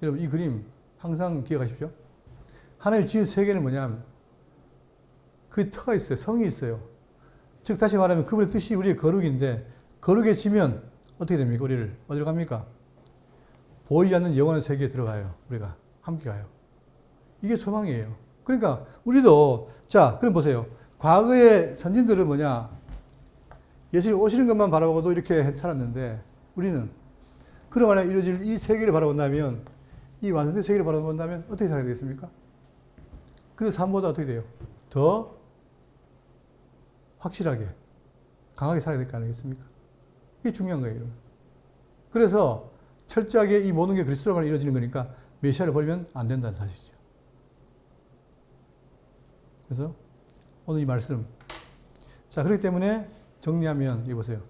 여러분 이 그림 항상 기억하십시오. 하나님 지은 세계는 뭐냐면 그 터가 있어요. 성이 있어요. 즉 다시 말하면 그분의 뜻이 우리의 거룩인데 거룩해지면 어떻게 됩니까? 우리를 어디로 갑니까? 보이지 않는 영원한 세계에 들어가요. 우리가 함께 가요. 이게 소망이에요. 그러니까 우리도 자, 그럼 보세요. 과거의 선진들은 뭐냐? 예수님 오시는 것만 바라보고도 이렇게 살았는데 우리는 그럼 만약 이루어질 이 세계를 바라본다면 이 완성된 세계를 바라본다면 어떻게 살아야 되겠습니까? 그 삶보다 어떻게 돼요? 더 확실하게 강하게 살아야 될 거 아니겠습니까? 이게 중요한 거예요. 그래서 철저하게 이 모든 게 그리스도로만 이루어지는 거니까 메시아를 버리면 안 된다는 사실이죠. 그래서 오늘 이 말씀. 자, 그렇기 때문에 정리하면 이거 보세요.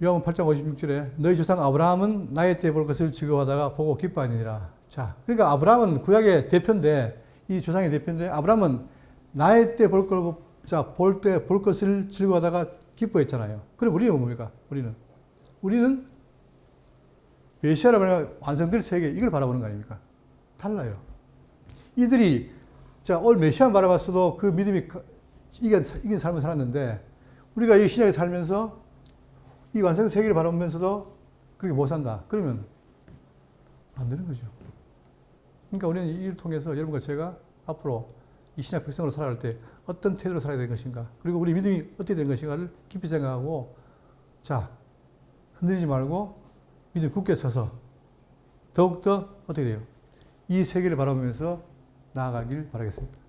요한복음 8장 56절에 너희 조상 아브라함은 나의 때 볼 것을 즐거워하다가 보고 기뻐하니라. 자, 그러니까 아브라함은 구약의 대표인데 이 조상의 대표인데 아브라함은 나의 때 볼 걸, 자, 볼 때 볼 것을 즐거워하다가 기뻐했잖아요. 그럼 우리는 뭡니까? 우리는 메시아를 말하면 완성될 세계 이걸 바라보는 거 아닙니까? 달라요. 이들이 자, 올 메시아 바라봤어도 그 믿음이 이긴 삶을 살았는데 우리가 이 신약에 살면서 이 완성 세계를 바라보면서도 그렇게 못 산다. 그러면 안 되는 거죠. 그러니까 우리는 이를 통해서 여러분과 제가 앞으로 이 신약 백성으로 살아갈 때 어떤 태도로 살아야 되는 것인가, 그리고 우리 믿음이 어떻게 되는 것인가를 깊이 생각하고 자, 흔들리지 말고 믿음 굳게 서서 더욱더 어떻게 돼요? 이 세계를 바라보면서 나아가길 바라겠습니다.